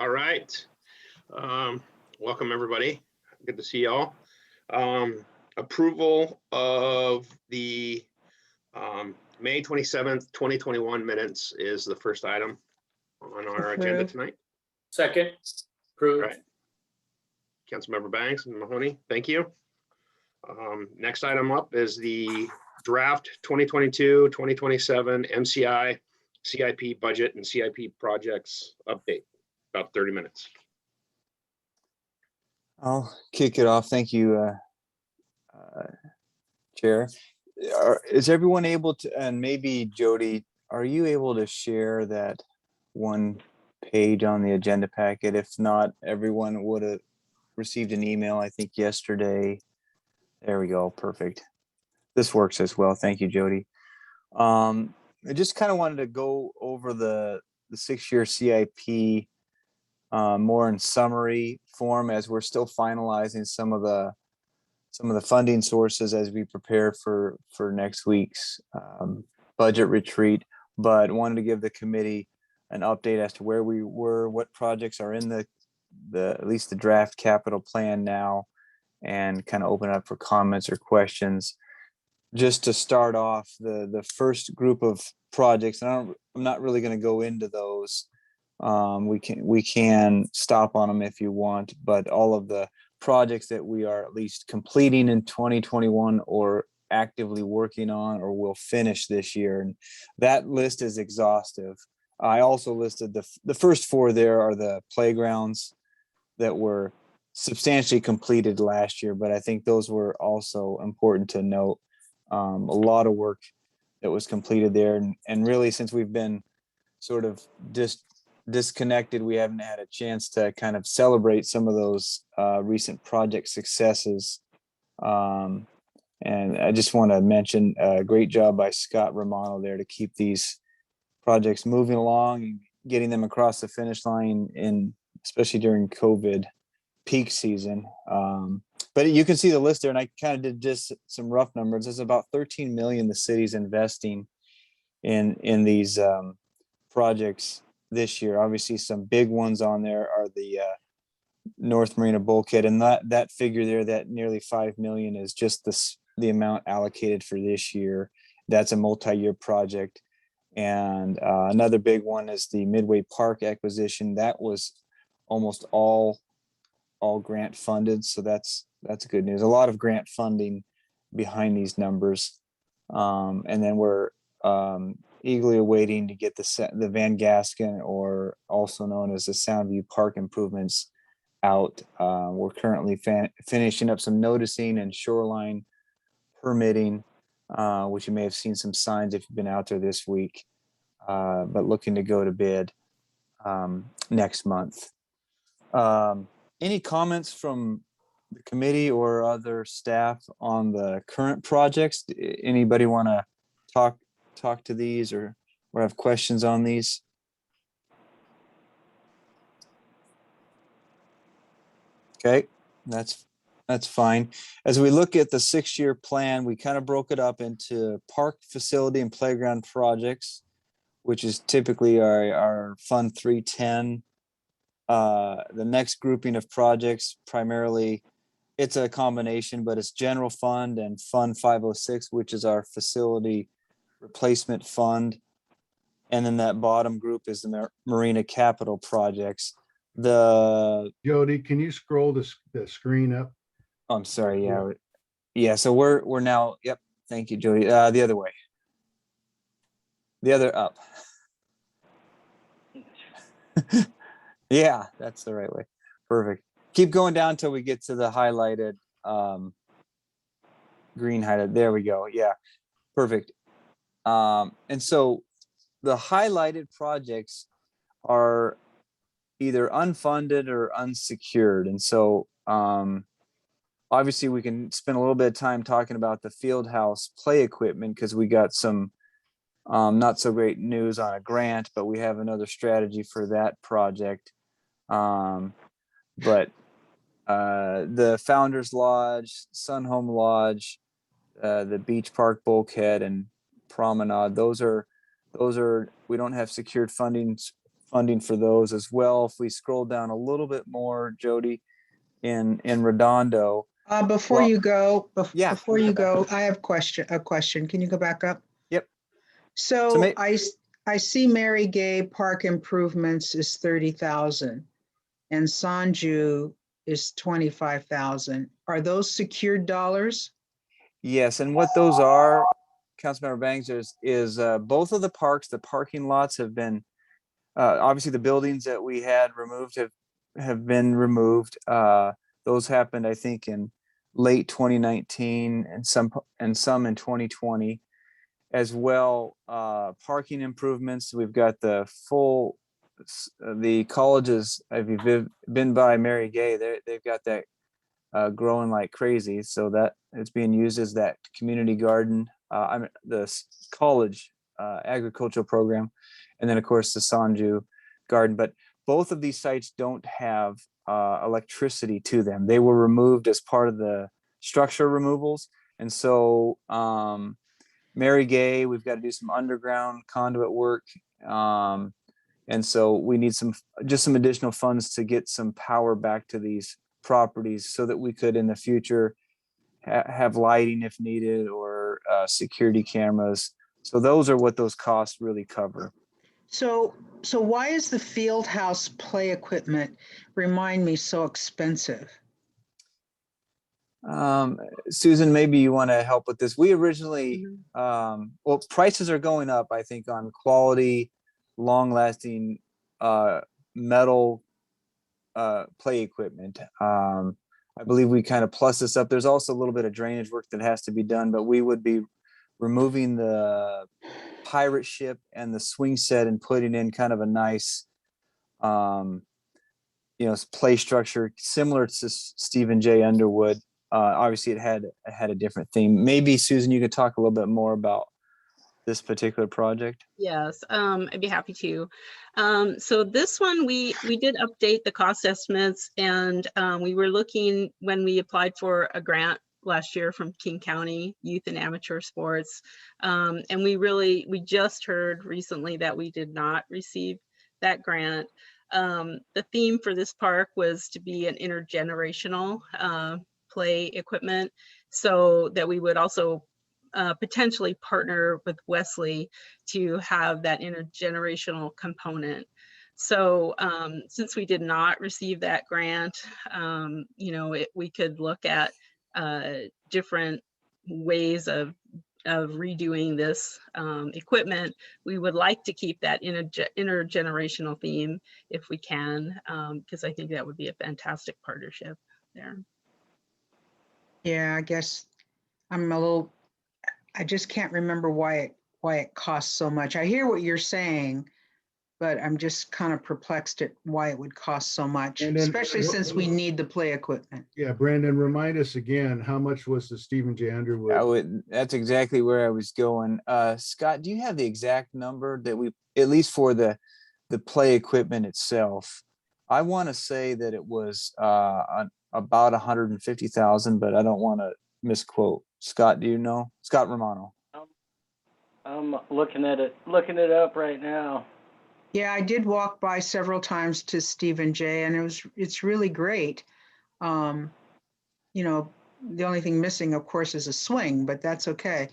All right. Welcome, everybody. Good to see y'all. Approval of the May 27th, 2021 minutes is the first item on our agenda tonight. Second. Approved. All right. Councilmember Banks and Mahoney, thank you. Next item up is the draft 2022-2027 MCI CIP budget and CIP projects update, about 30 minutes. I'll kick it off. Thank you, Chair. Is everyone able to, and maybe Jody, are you able to share that one page on the agenda packet? If not, everyone would have received an email, I think yesterday. There we go. Perfect. This works as well. Thank you, Jody. I just kind of wanted to go over the 6-year CIP more in summary form, as we're still finalizing some of the funding sources as we prepare for next week's budget retreat. But wanted to give the committee an update as to where we were, what projects are in the at least the draft capital plan now, and kind of open up for comments or questions. Just to start off, the first group of projects, and I'm not really going to go into those. We can stop on them if you want, but all of the projects that we are at least completing in 2021 or actively working on or will finish this year, and that list is exhaustive. I also listed the first 4 there are the playgrounds that were substantially completed last year, but I think those were also important to note. A lot of work that was completed there, and really, since we've been sort of disconnected, we haven't had a chance to kind of celebrate some of those recent project successes. And I just want to mention a great job by Scott Romano there to keep these projects moving along and getting them across the finish line, especially during COVID peak season. But you can see the list there, and I kind of did just some rough numbers. There's about 13 million the city's investing in these projects this year. Obviously, some big ones on there are the North Marina Bulkhead, and that figure there, that nearly 5 million, is just the amount allocated for this year. That's a multi-year project. And another big one is the Midway Park acquisition. That was almost all grant funded, so that's good news. A lot of grant funding behind these numbers. And then we're eagerly awaiting to get the Van Gasken, or also known as the Soundview Park improvements, out. We're currently finishing up some noticing and shoreline permitting, which you may have seen some signs if you've been out there this week, but looking to go to bid next month. Any comments from the committee or other staff on the current projects? Anybody want to talk to these or have questions on these? Okay, that's fine. As we look at the 6-year plan, we kind of broke it up into park, facility, and playground projects, which is typically our Fund 310. The next grouping of projects, primarily, it's a combination, but it's general fund and Fund 506, which is our facility replacement fund. And then that bottom group is the marina capital projects. Jody, can you scroll the screen up? Oh, I'm sorry. Yeah. So we're now. Yep. Thank you, Jody. The other way. The other up. Yeah, that's the right way. Perfect. Keep going down till we get to the highlighted, green highlighted. There we go. Yeah, perfect. And so the highlighted projects are either unfunded or unsecured. And so obviously we can spend a little bit of time talking about the field house play equipment, because we got some not so great news on a grant, but we have another strategy for that project. But the Founders Lodge, Sun Home Lodge, the Beach Park Bulkhead and Promenade, those are we don't have secured funding funding for those as well. If we scroll down a little bit more, Jody, in Redondo. Before Well, you go, yeah. before you go, I have a question. Can you go back up? Yep. So may- I see Mary Gay Park improvements is 30,000 and Sanju is 25,000. Are those secured dollars? Yes, and what those are, Councilmember Bangs, is both of the parks, the parking lots have been, obviously the buildings that we had removed have been removed. Those happened, I think, in late 2019 and some in 2020 as well. Parking improvements, we've got the colleges, if you've been by Mary Gay, they've got that growing like crazy. So that it's being used as that community garden, the college agricultural program, and then of course the Sanju garden. But both of these sites don't have electricity to them. They were removed as part of the structure removals. And so Mary Gay, we've got to do some underground conduit work. And so we need some additional funds to get some power back to these properties so that we could in the future have lighting if needed, or security cameras. So those are what those costs really cover. So why is the field house play equipment, remind me, so expensive? Susan, maybe you want to help with this. We originally, well, prices are going up, I think, on quality, long-lasting metal play equipment. I believe we kind of plus this up. There's also a little bit of drainage work that has to be done, but we would be removing the pirate ship and the swing set and putting in kind of a nice, play structure similar to Stephen J. Underwood. Obviously, it had a different theme. Maybe Susan, you could talk a little bit more about this particular project. Yes, I'd be happy to. So this one, we did update the cost estimates, and we were looking when we applied for a grant last year from King County Youth and Amateur Sports. And we just heard recently that we did not receive that grant. The theme for this park was to be an intergenerational play equipment, so that we would also potentially partner with Wesley to have that intergenerational component. So since we did not receive that grant, we could look at different ways of redoing this equipment. We would like to keep that intergenerational theme if we can, because I think that would be a fantastic partnership there. Yeah, I guess I just can't remember why it costs so much. I hear what you're saying, but I'm just kind of perplexed at why it would cost so much, And then- especially since we need the play equipment. Yeah, Brandon, remind us again, how much was the Stephen J. Underwood? That's exactly where I was going. Scott, do you have the exact number that we, at least for the play equipment itself? I want to say that it was about 150,000, but I don't want to misquote. Scott, do you know? Scott Romano. I'm looking it up right now. Yeah, I did walk by several times to Stephen J, and it's really great. The only thing missing, of course, is a swing, but that's okay.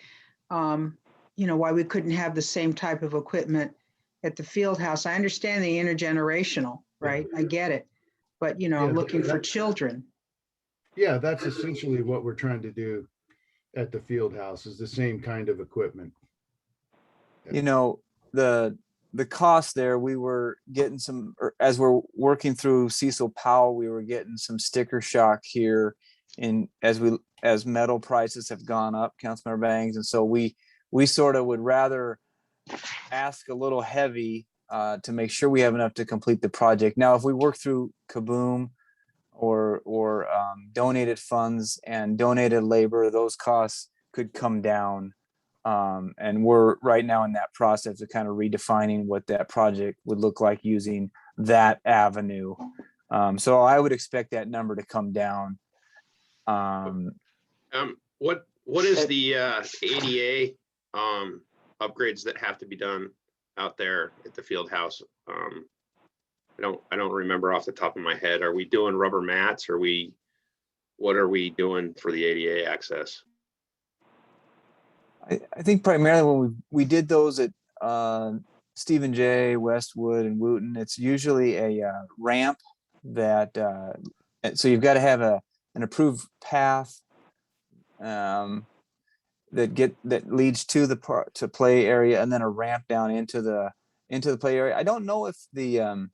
Why we couldn't have the same type of equipment at the field house. I understand the intergenerational, right? I get it. But, looking for children. Yeah, that's essentially what we're trying to do at the field house, is the same kind of equipment. The cost there, we were getting some, as we're working through Cecil Powell, we were getting some sticker shock here as metal prices have gone up, Councilmember Bangs. And so we sort of would rather ask a little heavy to make sure we have enough to complete the project. Now, if we work through Kaboom or donated funds and donated labor, those costs could come down. And we're right now in that process of kind of redefining what that project would look like using that avenue. So I would expect that number to come down. What is the ADA upgrades that have to be done out there at the field house? I don't remember off the top of my head. Are we doing rubber mats? What are we doing for the ADA access? I think primarily when we did those at Stephen J, Westwood, and Wooten, it's usually a ramp that so you've got to have an approved path that leads to the play area, and then a ramp down into the play area. I don't know if the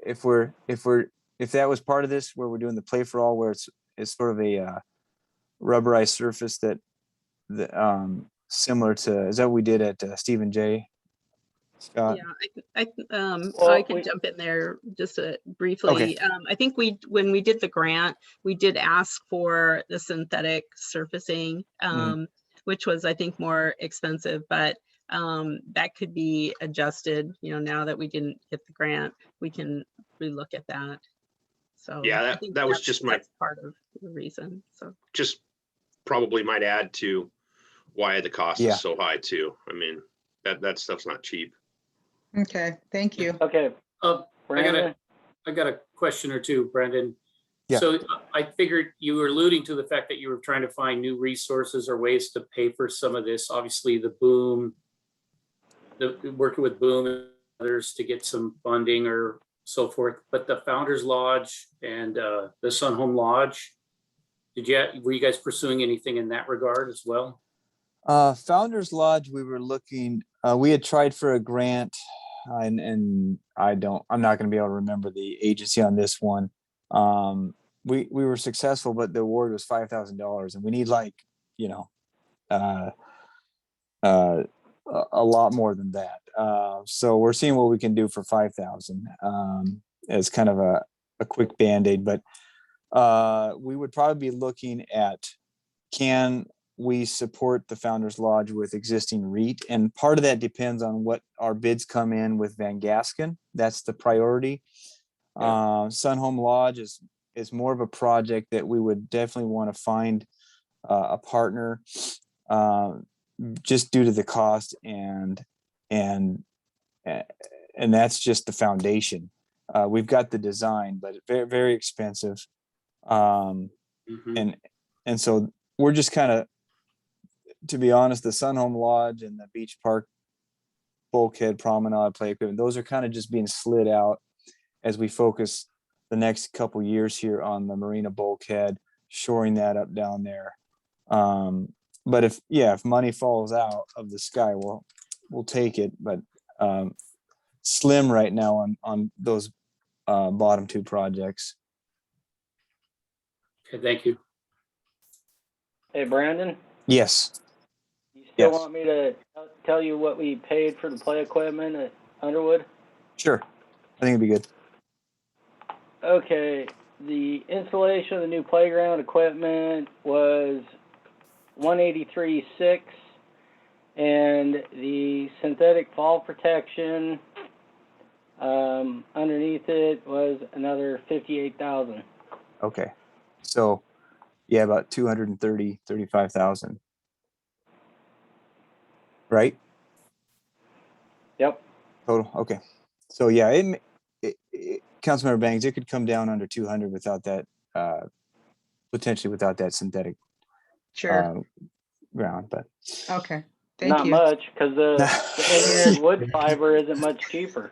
if that was part of this, where we're doing the play for all, where it's sort of a rubberized surface that similar to, is that what we did at Stephen J, Scott? Yeah, Well, I can jump in there just briefly. Okay. I think when we did the grant, we did ask for the synthetic surfacing, which was, I think, more expensive, but that could be adjusted. Now that we didn't get the grant, we can relook at that. So Yeah, I think that was just that's part of the reason. So just probably might add to why the cost Yeah. is so high too. I mean, that stuff's not cheap. Okay, thank you. Okay, Brandon? I got a question or two, Brendan. Yeah. So I figured you were alluding to the fact that you were trying to find new resources or ways to pay for some of this. Obviously, the boom, working with Boom and others to get some funding or so forth. But the Founders Lodge and the Sunhome Lodge, were you guys pursuing anything in that regard as well? Founders Lodge, we were looking, we had tried for a grant, and I'm not going to be able to remember the agency on this one. We were successful, but the award was $5,000, and we need a lot more than that. So we're seeing what we can do for 5,000 as kind of a quick Band-Aid, but we would probably be looking at, can we support the Founders Lodge with existing REIT? And part of that depends on what our bids come in with Van Gasken. That's the priority. Sunhome Lodge is more of a project that we would definitely want to find a partner, just due to the cost and that's just the foundation. We've got the design, but very, very expensive. And so we're just kind of, to be honest, the Sunhome Lodge and the Beach Park bulkhead promenade play equipment, those are kind of just being slid out as we focus the next couple years here on the Marina bulkhead, shoring that up down there. But if money falls out of the sky, we'll take it. But slim right now on those bottom two projects. Okay, thank you. Hey, Brandon? Yes. You still Yes. want me to tell you what we paid for the play equipment at Underwood? Sure. I think it'd be good. Okay, the installation of the new playground equipment was $183,600, and the synthetic fall protection underneath it was another $58,000. Okay. So yeah, about 35,000. Right? Yep. Total. Okay. So yeah, Councilmember Bangs, it could come down under 200 without that, potentially without that synthetic Sure. ground, but Okay, thank Not you. much, because the engineered wood fiber isn't much cheaper.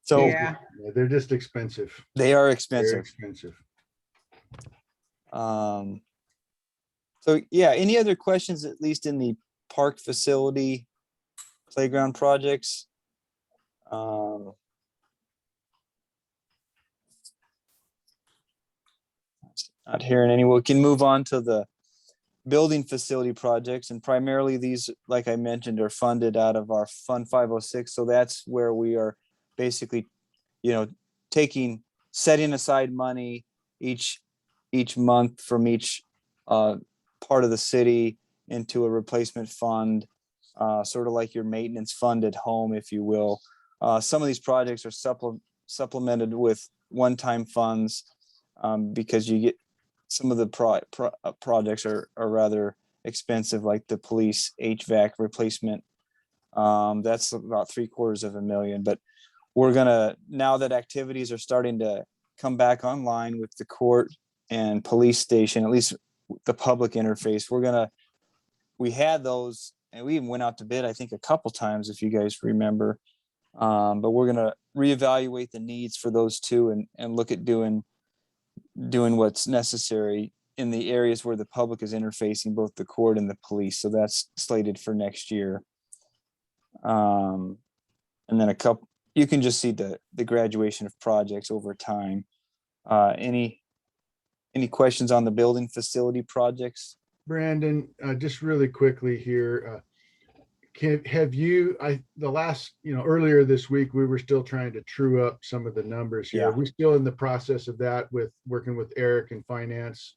so Yeah, They're just expensive. they are Very expensive. expensive. So yeah, any other questions, at least in the park facility playground projects? Not hearing any. We can move on to the building facility projects, and primarily these, like I mentioned, are funded out of our Fund 506. So that's where we are basically, setting aside money each month from each part of the city into a replacement fund, sort of like your maintenance fund at home, if you will. Some of these projects are supplemented with one-time funds, because you get some of the projects are rather expensive, like the police HVAC replacement. That's about $750,000, but we're gonna, now that activities are starting to come back online with the court and police station, at least the public interface, we had those, and we even went out to bid, I think, a couple times, if you guys remember. But we're gonna reevaluate the needs for those two and look at doing what's necessary in the areas where the public is interfacing both the court and the police. So that's slated for next year. And then you can just see the graduation of projects over time. Any questions on the building facility projects? Brandon, just really quickly here, earlier this week, we were still trying to true up some of the numbers here. Yeah. We're still in the process of that with working with Eric and finance.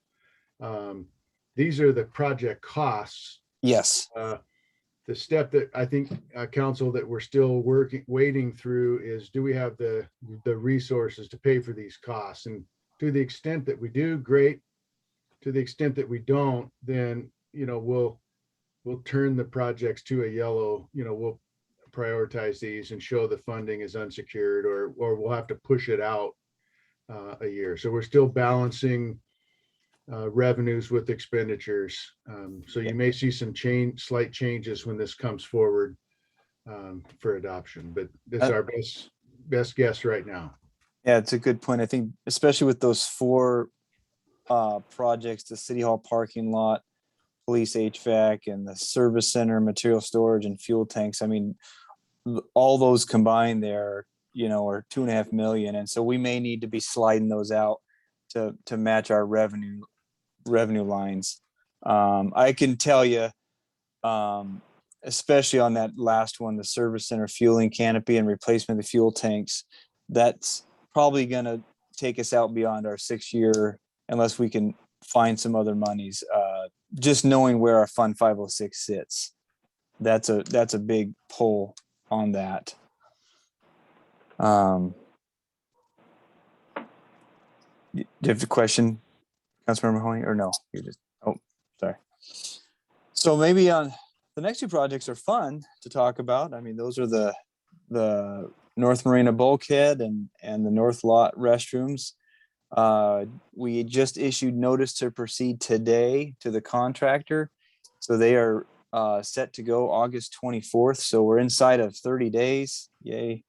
These are the project costs. Yes. The step that I think, council, that we're still waiting through is, do we have the resources to pay for these costs? And to the extent that we do, great. To the extent that we don't, then, we'll turn the projects to a yellow, we'll prioritize these and show the funding is unsecured, or we'll have to push it out a year. So we're still balancing revenues with expenditures. So you may see some slight changes when this comes forward for adoption, but this is our best guess right now. Yeah, it's a good point. I think especially with those 4 projects, the city hall parking lot, police HVAC, and the service center, material storage, and fuel tanks. I mean, all those combined there, are 2.5 million. And so we may need to be sliding those out to match our revenue lines. I can tell you, especially on that last one, the service center fueling canopy and replacement of the fuel tanks, that's probably going to take us out beyond our 6-year, unless we can find some other monies. Just knowing where our Fund 506 sits, that's a big pull on that. Do you have a question, Councilmember Mahoney, or no? Sorry. So maybe on the next 2 projects are fun to talk about. I mean, those are the North Marina bulkhead and the North Lot restrooms. We just issued notice to proceed today to the contractor. So they are set to go August 24th. So we're inside of 30 days. Yay.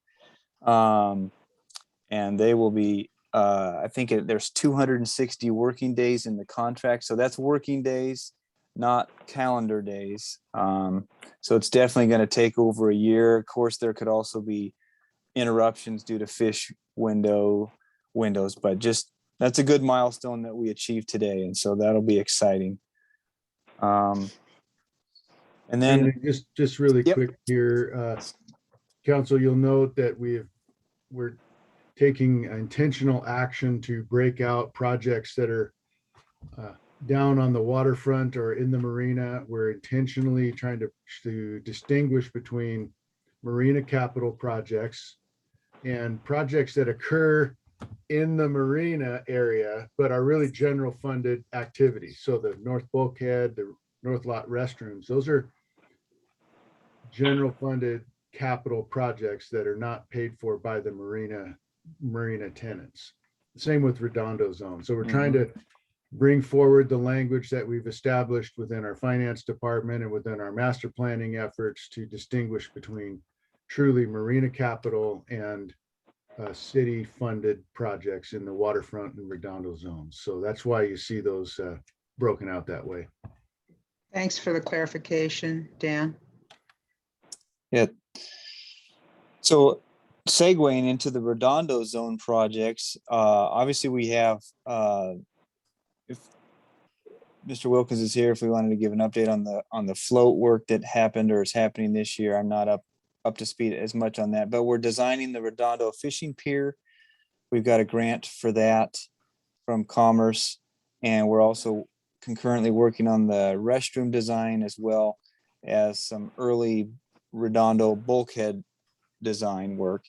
And they will be, I think there's 260 working days in the contract. So that's working days, not calendar days. So it's definitely going to take over a year. Of course, there could also be interruptions due to fish windows, but just that's a good milestone that we achieved today. And so that'll be exciting. And then just really Yep. quick here, council, you'll note that we're taking intentional action to break out projects that are down on the waterfront or in the marina. We're intentionally trying to distinguish between marina capital projects and projects that occur in the marina area, but are really general funded activities. So the North Bulkhead, the North Lot restrooms, those are general funded capital projects that are not paid for by the marina tenants. Same with Redondo Zone. So we're trying to bring forward the language that we've established within our finance department and within our master planning efforts to distinguish between truly marina capital and city funded projects in the waterfront and Redondo zones. So that's why you see those broken out that way. Thanks for the clarification, Dan. Yeah. So segueing into the Redondo zone projects, obviously we have, if Mr. Wilkins is here, if we wanted to give an update on the float work that happened or is happening this year. I'm not up to speed as much on that, but we're designing the Redondo fishing pier. We've got a grant for that from Commerce, and we're also concurrently working on the restroom design as well as some early Redondo bulkhead design work.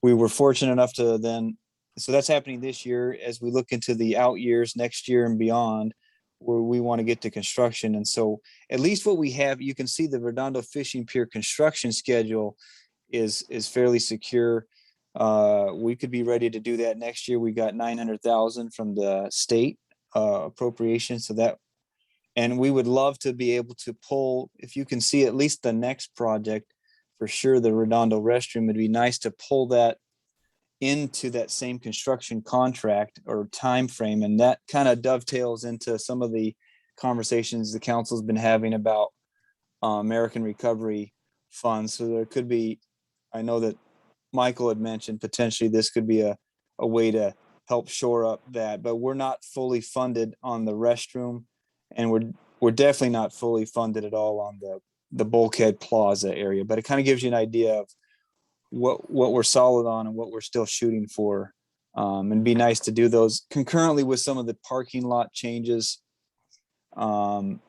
We were fortunate enough to so that's happening this year. As we look into the out years, next year and beyond, where we want to get to construction. And so at least what we have, you can see the Redondo fishing pier construction schedule is fairly secure. we could be ready to do that next year. We got 900,000 from the state appropriation, so that, and we would love to be able to pull, if you can see at least the next project, for sure, the Redondo restroom, it'd be nice to pull that into that same construction contract or time frame, and that kind of dovetails into some of the conversations the council's been having about American Recovery Funds. So there could be, I know that Michael had mentioned potentially this could be a way to help shore up that, but we're not fully funded on the restroom, and we're definitely not fully funded at all on the bulkhead plaza area. But it kind of gives you an idea of what we're solid on and what we're still shooting for. And be nice to do those concurrently with some of the parking lot changes and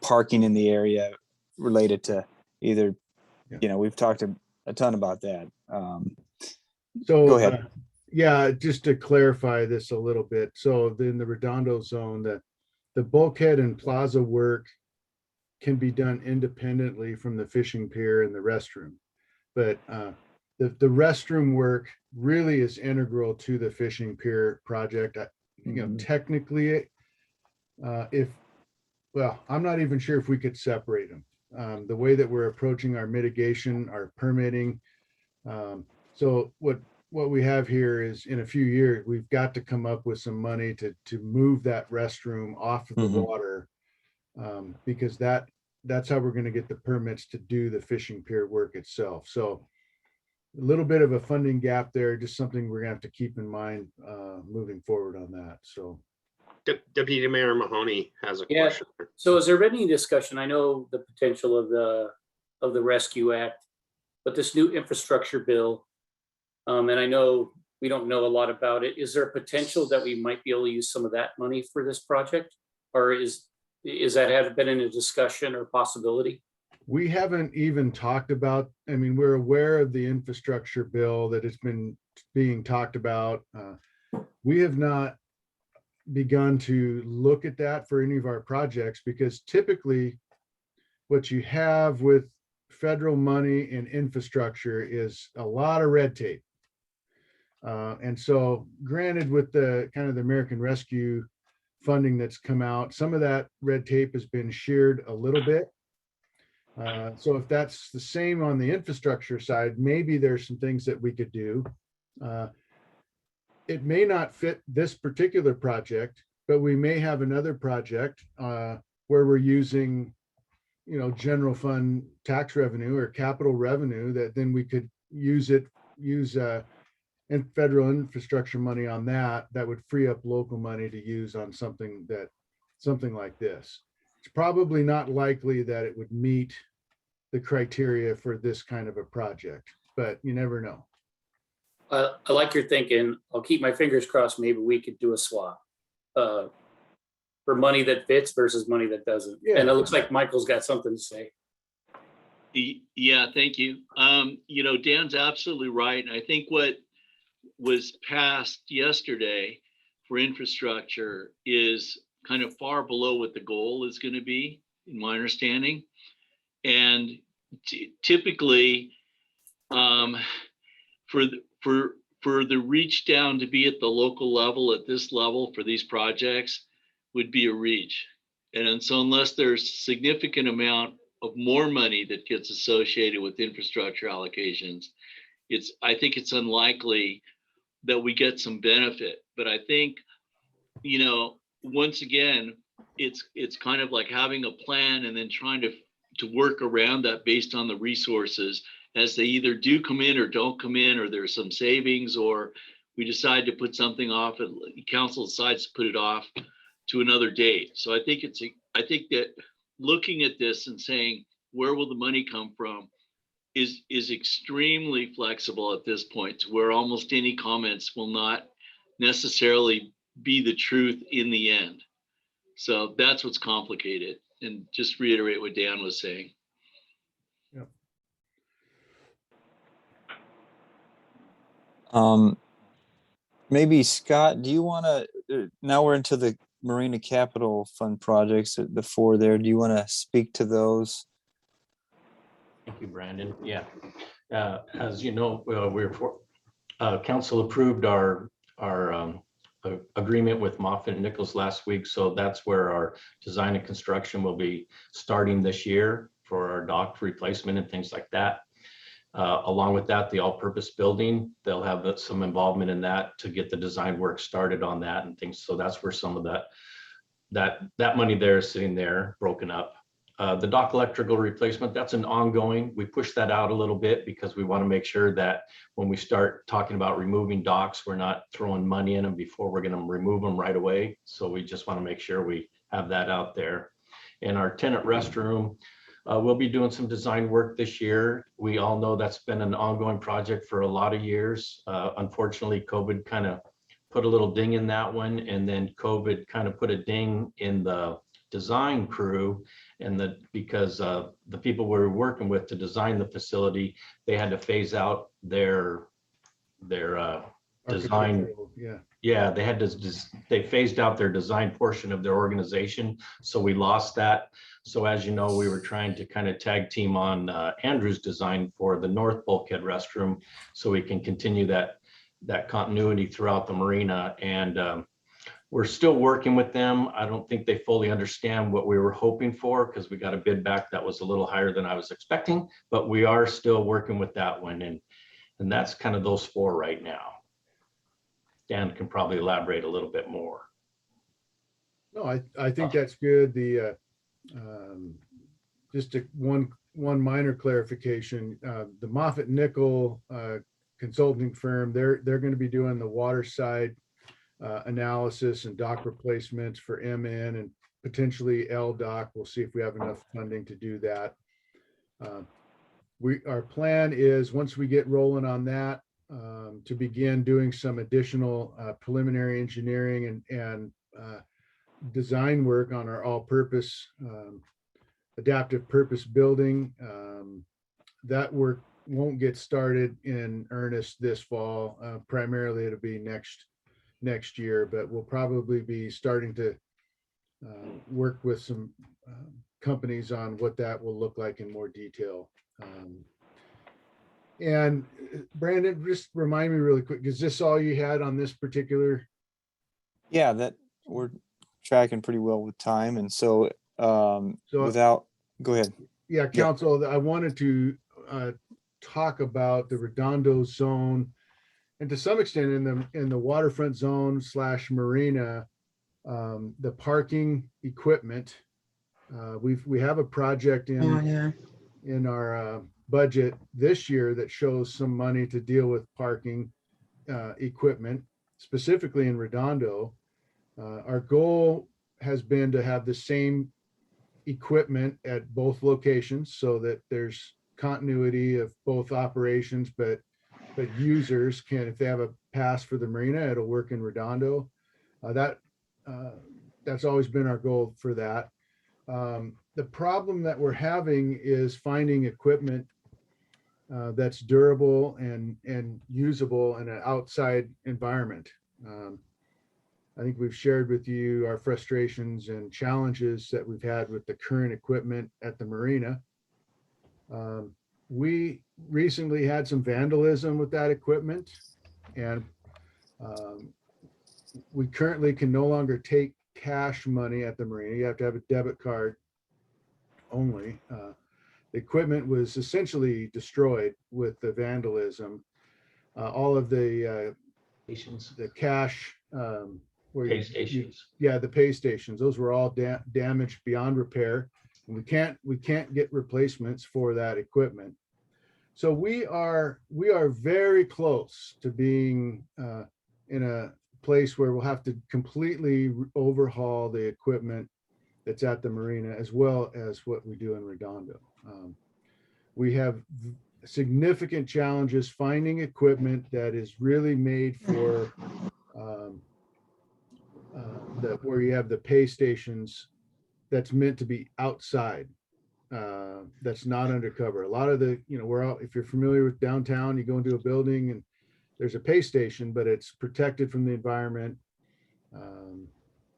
parking in the area related to either, we've talked a ton about that. So go ahead. Yeah, just to clarify this a little bit. So in the Redondo zone, the bulkhead and plaza work can be done independently from the fishing pier and the restroom. But the restroom work really is integral to the fishing pier project. Technically, I'm not even sure if we could separate them. The way that we're approaching our mitigation, our permitting. So what we have here is, in a few years, we've got to come up with some money to move that restroom off of the water, because that's how we're going to get the permits to do the fishing pier work itself. So a little bit of a funding gap there, just something we're gonna have to keep in mind moving forward on that. So Deputy Mayor Mahoney has a Yeah. question. So has there been any discussion? I know the potential of the Rescue Act, but this new infrastructure bill, and I know we don't know a lot about it. Is there a potential that we might be able to use some of that money for this project? Or is that have been in a discussion or possibility? we haven't even talked about, I mean, we're aware of the infrastructure bill that has been being talked about. We have not begun to look at that for any of our projects, because typically what you have with federal money and infrastructure is a lot of red tape. And so granted, with the kind of the American Rescue funding that's come out, some of that red tape has been sheared a little bit. So if that's the same on the infrastructure side, maybe there's some things that we could do. It may not fit this particular project, but we may have another project where we're using, general fund tax revenue or capital revenue that then we could use and federal infrastructure money on that would free up local money to use on something like this. It's probably not likely that it would meet the criteria for this kind of a project, but you never know. I like your thinking. I'll keep my fingers crossed. Maybe we could do a swap for money that fits versus money that doesn't. Yeah. And it looks like Michael's got something to say. Yeah, thank you. Dan's absolutely right. And I think what was passed yesterday for infrastructure is kind of far below what the goal is going to be, in my understanding. And typically, for the reach down to be at the local level, at this level for these projects, would be a reach. And so unless there's significant amount of more money that gets associated with infrastructure allocations, I think it's unlikely that we get some benefit. But I think, once again, it's kind of like having a plan and then trying to work around that based on the resources as they either do come in or don't come in, or there's some savings, or we decide to put something off and council decides to put it off to another date. So I think that looking at this and saying, where will the money come from is extremely flexible at this point, to where almost any comments will not necessarily be the truth in the end. So that's what's complicated. And just reiterate what Dan was saying. Maybe Scott, do you want to, now we're into the Marina Capital Fund projects, the four there, do you want to speak to those? Thank you, Brandon. Yeah, as you know, we're Council approved our agreement with Moffett Nichols last week. So that's where our design and construction will be starting this year for our dock replacement and things like that. Along with that, the all-purpose building, they'll have some involvement in that to get the design work started on that and things. So that's where some of that money there is sitting there broken up. The dock electrical replacement, that's an ongoing. We push that out a little bit because we want to make sure that when we start talking about removing docks, we're not throwing money in them before we're going to remove them right away. So we just want to make sure we have that out there. And our tenant restroom, we'll be doing some design work this year. We all know that's been an ongoing project for a lot of years. Unfortunately, COVID kind of put a little ding in that one, and then COVID kind of put a ding in the design crew, and because the people we were working with to design the facility, they had to phase out their design. Yeah, they phased out their design portion of their organization, so we lost that. So as you know, we were trying to kind of tag team on Andrew's design for the north bulkhead restroom, so we can continue that continuity throughout the marina. And we're still working with them. I don't think they fully understand what we were hoping for, because we got a bid back that was a little higher than I was expecting, but we are still working with that one. And that's kind of those four right now. Dan can probably elaborate a little bit more. No, I think that's good. The just one minor clarification. The Moffett Nickel consulting firm, they're going to be doing the water side analysis and dock replacements for MN and potentially L dock. We'll see if we have enough funding to do that. Our plan is, once we get rolling on that, to begin doing some additional preliminary engineering and design work on our all-purpose adaptive purpose building. That work won't get started in earnest this fall. Primarily it'll be next year, but we'll probably be starting to work with some companies on what that will look like in more detail. And Brandon, just remind me really quick, is this all you had on this particular? Yeah, that we're tracking pretty well with time. And so, go ahead. Yeah, Council, I wanted to talk about the Redondo zone, and to some extent in the waterfront zone / marina, the parking equipment. We have a project in our budget this year that shows some money to deal with parking equipment, specifically in Redondo. Our goal has been to have the same equipment at both locations so that there's continuity of both operations, but users can, if they have a pass for the marina, it'll work in Redondo. That's always been our goal for that. The problem that we're having is finding equipment that's durable and usable in an outside environment. I think we've shared with you our frustrations and challenges that we've had with the current equipment at the marina. We recently had some vandalism with that equipment, and we currently can no longer take cash money at the marina. You have to have a debit card only. The equipment was essentially destroyed with the vandalism. All of the cash, Pay stations. The pay stations, those were all damaged beyond repair, and we can't get replacements for that equipment. So we are very close to being in a place where we'll have to completely overhaul the equipment that's at the marina, as well as what we do in Redondo. We have significant challenges finding equipment that is really made for where you have the pay stations that's meant to be outside, that's not undercover. A lot of the, if you're familiar with downtown, you go into a building and there's a pay station, but it's protected from the environment.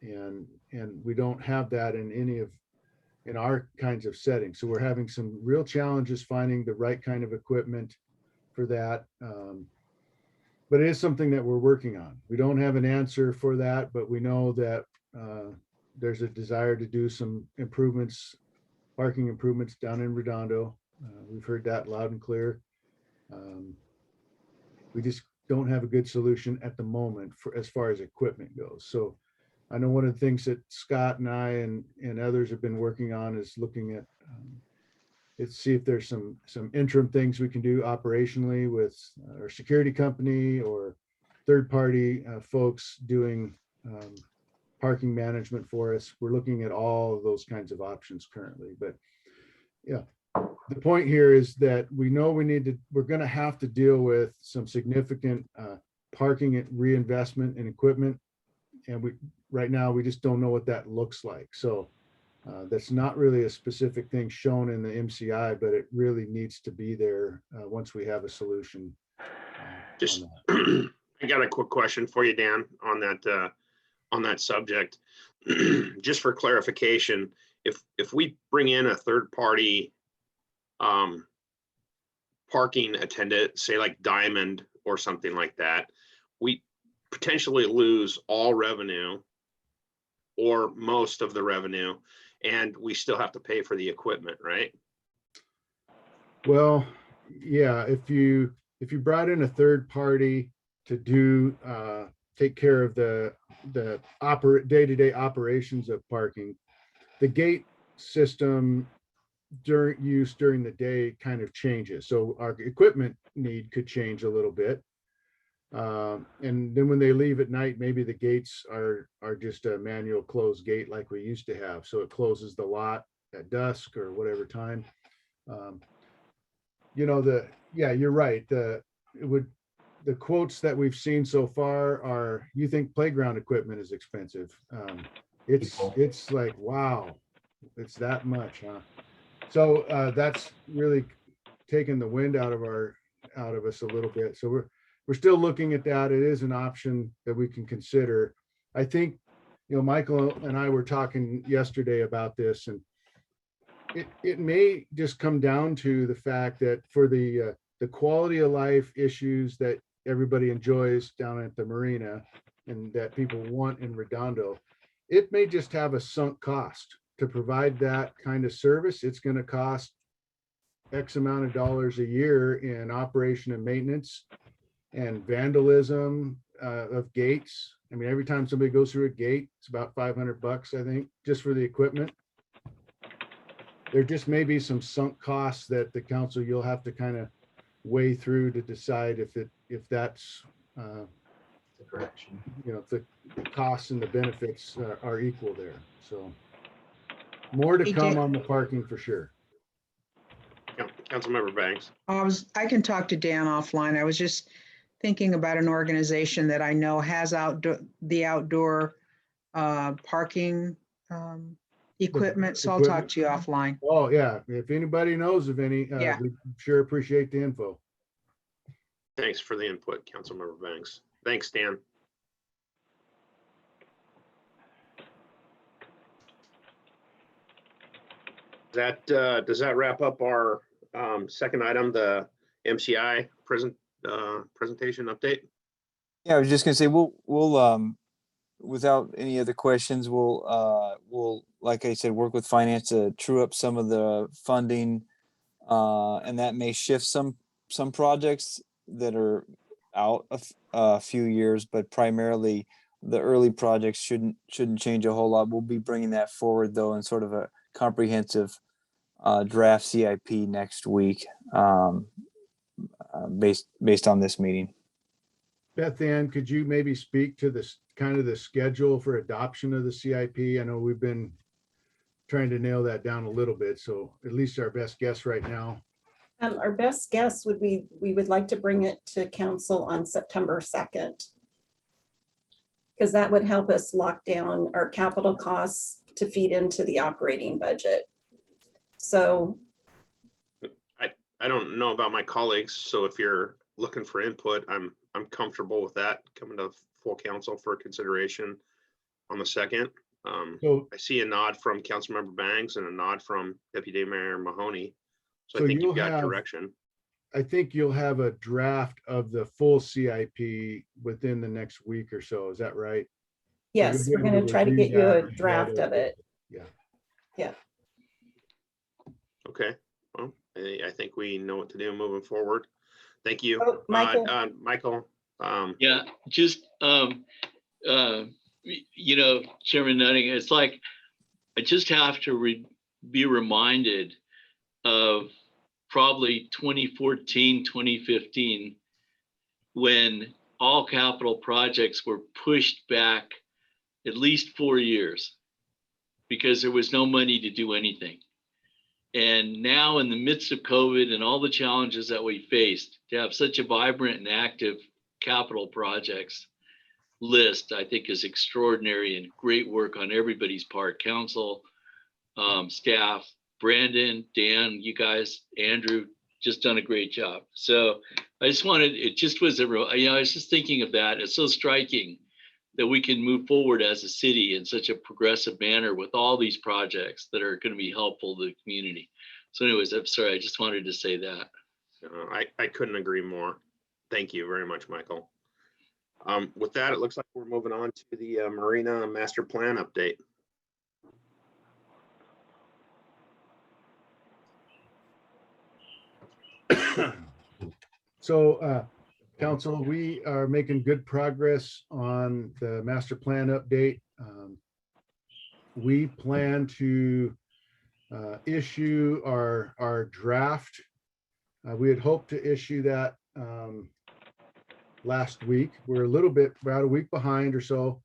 And we don't have that in our kinds of settings. So we're having some real challenges finding the right kind of equipment for that. but it is something that we're working on. We don't have an answer for that, but we know that there's a desire to do some improvements, parking improvements down in Redondo. We've heard that loud and clear. We just don't have a good solution at the moment for as far as equipment goes. So I know one of the things that Scott and I and others have been working on is looking at let's see if there's some interim things we can do operationally with our security company or third-party folks doing parking management for us. We're looking at all of those kinds of options currently, but yeah, the point here is that we know we're going to have to deal with some significant parking and reinvestment in equipment. And right now, we just don't know what that looks like. So that's not really a specific thing shown in the MCI, but it really needs to be there once we have a solution. Just, I got a quick question for you, Dan, on that subject. Just for clarification, if we bring in a third party parking attendant, say like Diamond or something like that, we potentially lose all revenue or most of the revenue, and we still have to pay for the equipment, right? Well, yeah, if you brought in a third party to do take care of the day-to-day operations of parking, the gate system during the day kind of changes. So our equipment need could change a little bit. And then when they leave at night, maybe the gates are just a manual closed gate like we used to have. So it closes the lot at dusk or whatever time. Yeah, you're right. The quotes that we've seen so far are, you think playground equipment is expensive. It's like, wow, it's that much, huh? So that's really taken the wind out of us a little bit. So we're still looking at that. It is an option that we can consider. I think, Michael and I were talking yesterday about this, and it may just come down to the fact that for the quality of life issues that everybody enjoys down at the marina and that people want in Redondo, it may just have a sunk cost to provide that kind of service. It's going to cost X amount of dollars a year in operation and maintenance and vandalism of gates. I mean, every time somebody goes through a gate, it's about $500, I think, just for the equipment. There just may be some sunk costs that the council, you'll have to kind of weigh through to decide if that's The direction. if the costs and the benefits are equal there. So more to Hey, come Dan. on the parking for sure. Yeah, Councilmember Banks. I can talk to Dan offline. I was just thinking about an organization that I know has the outdoor parking equipment. So I'll talk to you offline. Oh, yeah. If anybody knows of any, Yeah. we sure appreciate the info. Thanks for the input, Councilmember Banks. Thanks, Dan. Does that wrap up our second item, the MCI presentation update? Yeah, I was just gonna say, we'll without any other questions, we'll, like I said, work with finance to true up some of the funding. And that may shift some projects that are out a few years, but primarily the early projects shouldn't change a whole lot. We'll be bringing that forward though in sort of a comprehensive draft CIP next week, based on this meeting. Beth Ann, could you maybe speak to this kind of the schedule for adoption of the CIP? I know we've been trying to nail that down a little bit, so at least our best guess right now. Our best guess would be, we would like to bring it to council on September 2nd. Because that would help us lock down our capital costs to feed into the operating budget. So I don't know about my colleagues, so if you're looking for input, I'm comfortable with that coming to full council for consideration on the 2nd. So I see a nod from Councilmember Banks and a nod from Deputy Mayor Mahoney. So I So think you'll you've got have- direction. I think you'll have a draft of the full CIP within the next week or so. Is that right? Yes, you'll we're be able going to try to review get you that a ahead draft of it. Yeah. Yeah. Okay, well, I think we know what to do moving forward. Thank you. Oh, Michael. Michael, Yeah, just, you know, Chairman Nutting, it's like, I just have to be reminded of probably 2014, 2015, when all capital projects were pushed back at least 4 years because there was no money to do anything. And now in the midst of COVID and all the challenges that we faced, to have such a vibrant and active capital projects list, I think is extraordinary and great work on everybody's part. Council, staff, Brandon, Dan, you guys, Andrew, just done a great job. So I just wanted, it just was a real, you know, I was just thinking of that. It's so striking that we can move forward as a city in such a progressive manner with all these projects that are going to be helpful to the community. So anyways, I'm sorry, I just wanted to say that. I couldn't agree more. Thank you very much, Michael. With that, it looks like we're moving on to the Marina Master Plan update. So, Council, we are making good progress on the master plan update. We plan to issue our draft. We had hoped to issue that last week. We're about a week behind or so.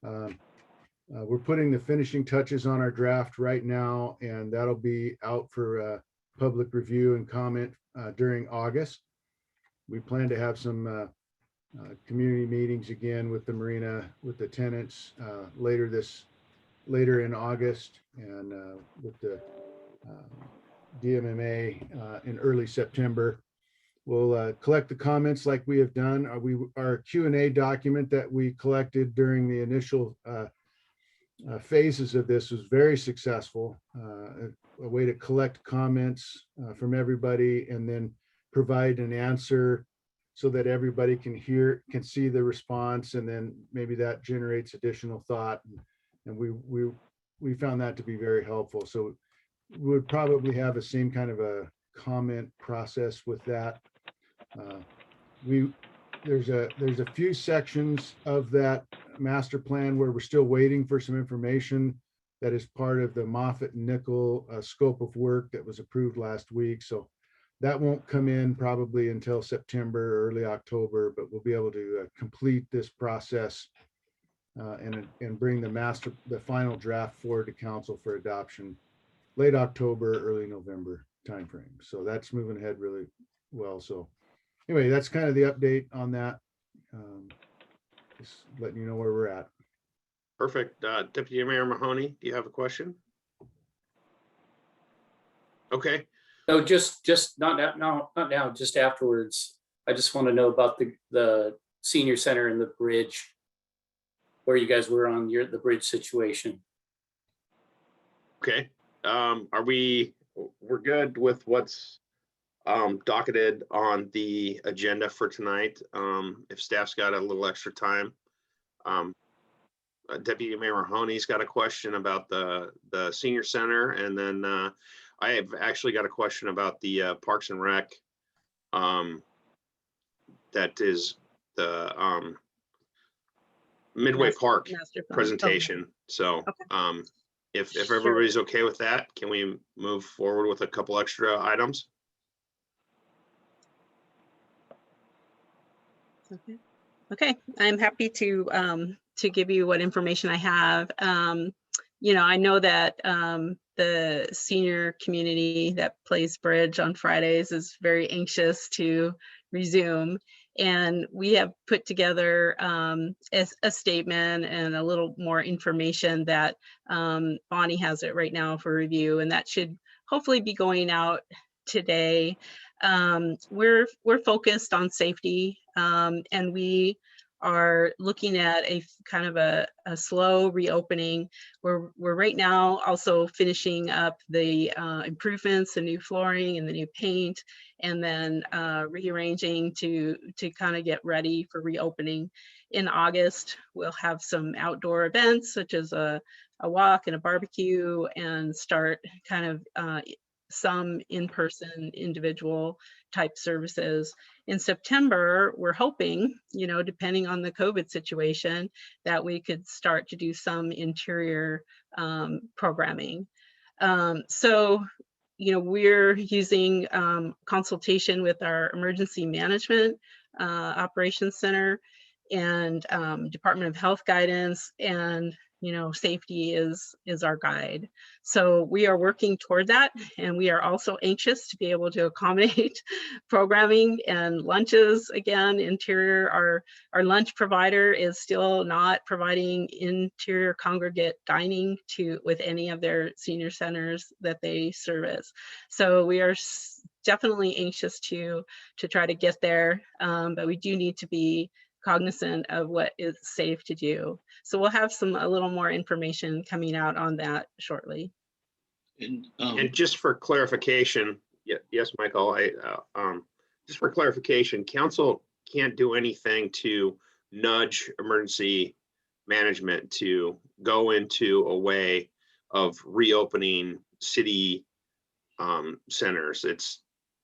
We're putting the finishing touches on our draft right now, and that'll be out for public review and comment during August. We plan to have some community meetings again with the marina, with the tenants later in August, and with the DMMA in early September. We'll collect the comments like we have done. Our Q&A document that we collected during the initial phases of this was very successful. A way to collect comments from everybody and then provide an answer so that everybody can see the response, and then maybe that generates additional thought. And we found that to be very helpful. So we would probably have the same kind of a comment process with that. There's a few sections of that master plan where we're still waiting for some information that is part of the Moffett and Nickel scope of work that was approved last week. So that won't come in probably until September or early October, but we'll be able to complete this process and bring the final draft forward to council for adoption late October, early November timeframe. So that's moving ahead really well. So anyway, that's kind of the update on that. Just letting you know where we're at. Perfect. Deputy Mayor Mahoney, do you have a question? Okay. No, just not now, just afterwards. I just want to know about the senior center and the bridge, where you guys were on the bridge situation. Okay. We're good with what's docketed on the agenda for tonight. If staff's got a little extra time. Deputy Mayor Mahoney's got a question about the senior center, and then I have actually got a question about the Parks and Rec. That is the Midway Park presentation. Okay. So okay. If everybody's okay with that, can we move forward with a couple extra items? Okay, I'm happy to give you what information I have. You know, I know that the senior community that plays bridge on Fridays is very anxious to resume. And we have put together a statement and a little more information that Bonnie has it right now for review, and that should hopefully be going out today. We're focused on safety, and we are looking at a kind of a slow reopening. We're right now also finishing up the improvements, the new flooring and the new paint, and then rearranging to kind of get ready for reopening. In August, we'll have some outdoor events such as a walk and a barbecue, and start kind of some in-person individual type services. In September, we're hoping, depending on the COVID situation, that we could start to do some interior programming. So, we're using consultation with our emergency management operations center and Department of Health guidance, and safety is our guide. So we are working toward that, and we are also anxious to be able to accommodate programming and lunches again. Interior, our lunch provider is still not providing interior congregate dining with any of their senior centers that they service. So we are definitely anxious to try to get there, but we do need to be cognizant of what is safe to do. So we'll have a little more information coming out on that shortly. And And just for clarification, yes, Michael, just for clarification, council can't do anything to nudge emergency management to go into a way of reopening city centers.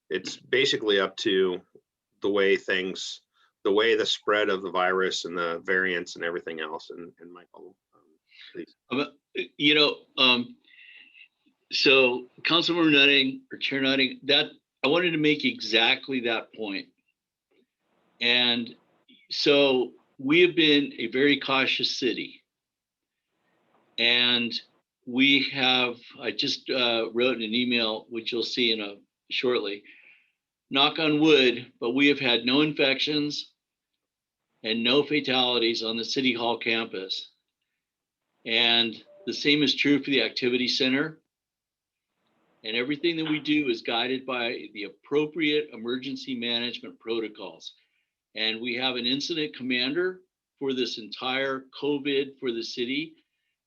It's basically up to the way the spread of the virus and the variants and everything else. And Michael, please. So Councilmember Nutting or Chair Nutting, that I wanted to make exactly that point. And so we have been a very cautious city. And I just wrote an email, which you'll see shortly, knock on wood, but we have had no infections and no fatalities on the City Hall campus. And the same is true for the activity center. And everything that we do is guided by the appropriate emergency management protocols. And we have an incident commander for this entire COVID for the city,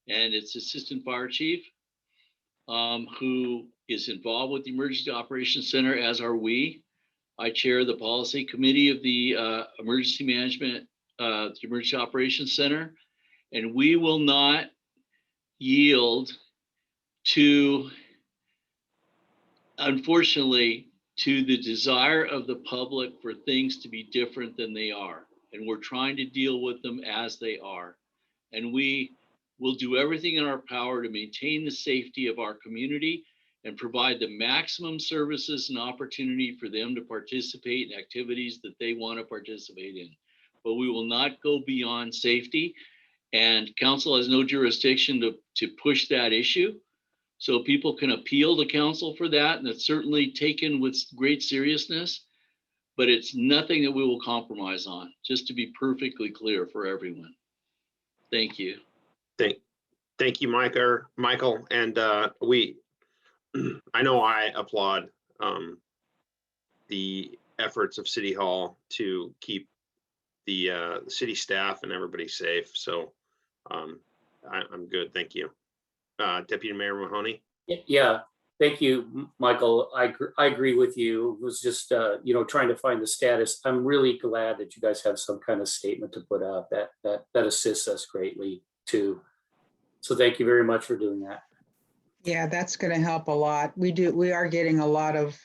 and it's Assistant Fire Chief, who is involved with the Emergency Operations Center, as are we. I chair the policy committee of the Emergency Management, the Emergency Operations Center, and we will not yield to, unfortunately, to the desire of the public for things to be different than they are. And we're trying to deal with them as they are. And we will do everything in our power to maintain the safety of our community and provide the maximum services and opportunity for them to participate in activities that they want to participate in. But we will not go beyond safety, and council has no jurisdiction to push that issue. So people can appeal to council for that, and it's certainly taken with great seriousness, but it's nothing that we will compromise on, just to be perfectly clear for everyone. Thank you. Thank you, Michael. And I know I applaud the efforts of City Hall to keep the city staff and everybody safe. So I'm good. Thank you. Deputy Mayor Mahoney. Yeah, thank you, Michael. I agree with you. It was just, trying to find the status. I'm really glad that you guys have some kind of statement to put out that assists us greatly too. So thank you very much for doing that. Yeah, that's going to help a lot. We are getting a lot of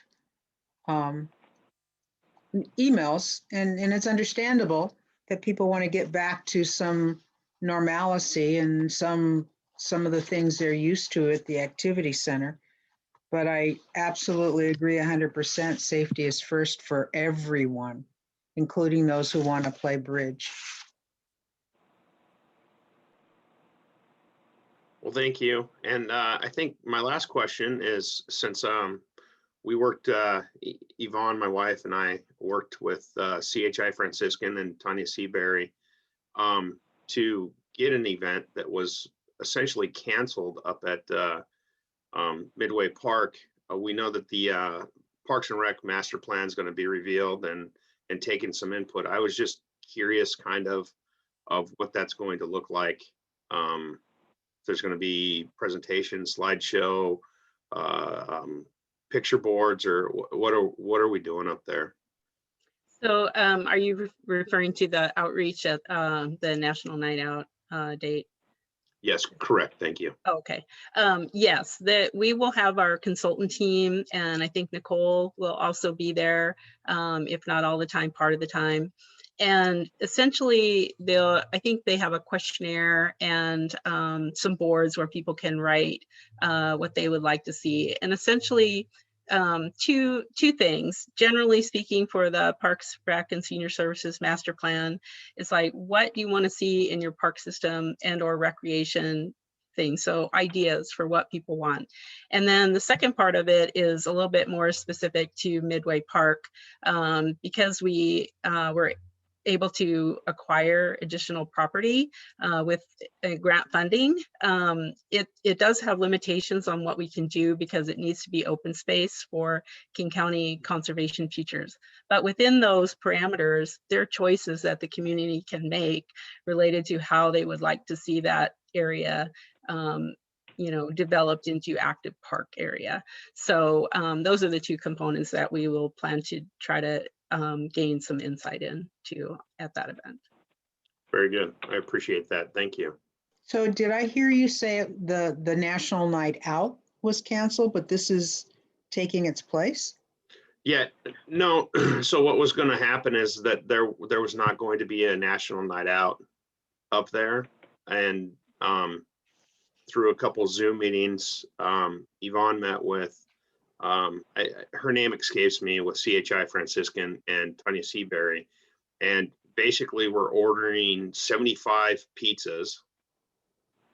emails, and it's understandable that people want to get back to some normalcy and some of the things they're used to at the activity center. But I absolutely agree 100%. Safety is first for everyone, including those who want to play bridge. Well, thank you. And I think my last question is, since we worked, Yvonne, my wife, and I worked with CHI Franciscan and Tanya Seabury to get an event that was essentially canceled up at Midway Park. We know that the Parks and Rec master plan is going to be revealed and taking some input. I was just curious kind of what that's going to look like. There's going to be presentation, slideshow, picture boards, or what are we doing up there? So are you referring to the outreach at the National Night Out date? Yes, correct. Thank you. Okay. Yes, we will have our consultant team, and I think Nicole will also be there, if not all the time, part of the time. And essentially, I think they have a questionnaire and some boards where people can write what they would like to see. And essentially, two things. Generally speaking, for the Parks, Rec, and Senior Services Master Plan, it's like what you want to see in your park system and or recreation thing. So ideas for what people want. And then the second part of it is a little bit more specific to Midway Park, because we were able to acquire additional property with grant funding. It does have limitations on what we can do because it needs to be open space for King County conservation features. But within those parameters, there are choices that the community can make related to how they would like to see that area developed into active park area. So those are the two components that we will plan to try to gain some insight into at that event. Very good. I appreciate that. Thank you. So did I hear you say the National Night Out was canceled, but this is taking its place? Yeah, no. So what was going to happen is that there was not going to be a National Night Out up there, and through a couple Zoom meetings, Yvonne met with her name escapes me, with CHI Franciscan and Tanya Seabury, and basically we're ordering 75 pizzas,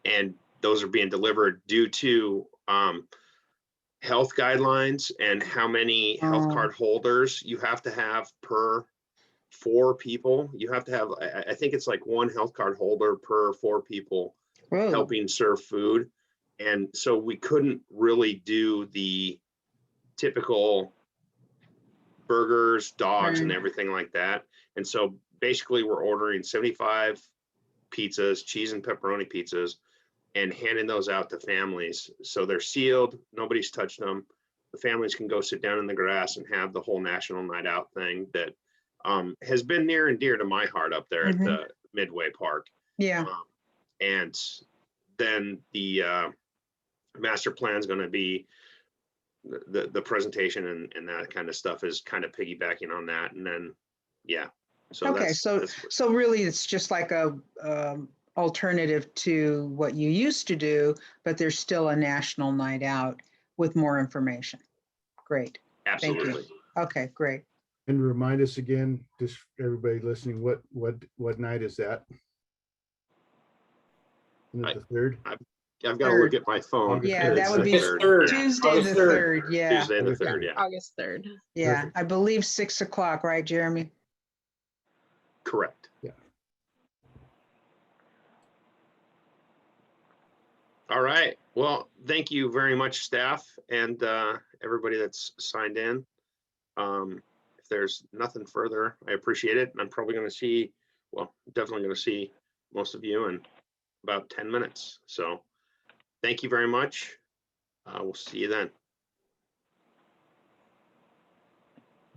and those are being delivered due to health guidelines and how many health card holders you have to have per 4 people. You have to have, I think it's like 1 health card holder per 4 people helping serve food. And so we couldn't really do the typical burgers, dogs, and everything like that. And so basically we're ordering 75 pizzas, cheese and pepperoni pizzas, and handing those out to families. So they're sealed, nobody's touched them. The families can go sit down in the grass and have the whole National Night Out thing that has been near and dear to my heart up there at the Midway Park. Yeah. And then the master plan is going to be the presentation and that kind of stuff is kind of piggybacking on that. And then, yeah. So okay, so really it's just like a alternative to what you used to do, but there's still a National Night Out with more information. Great. Absolutely. Thank you. Okay, great. And remind us again, just everybody listening, what night is that? Isn't it the 3rd? I've got to look at my phone. Yeah, that would be Tuesday the 3rd. Yeah. Tuesday the 3rd, yeah. August 3rd. Yeah, Perfect. I believe 6 o'clock, right, Jeremy? Correct. Yeah. All right. Well, thank you very much, staff, and everybody that's signed in. If there's nothing further, I appreciate it. I'm probably going to see, well, definitely going to see most of you in about 10 minutes. So thank you very much. We'll see you then.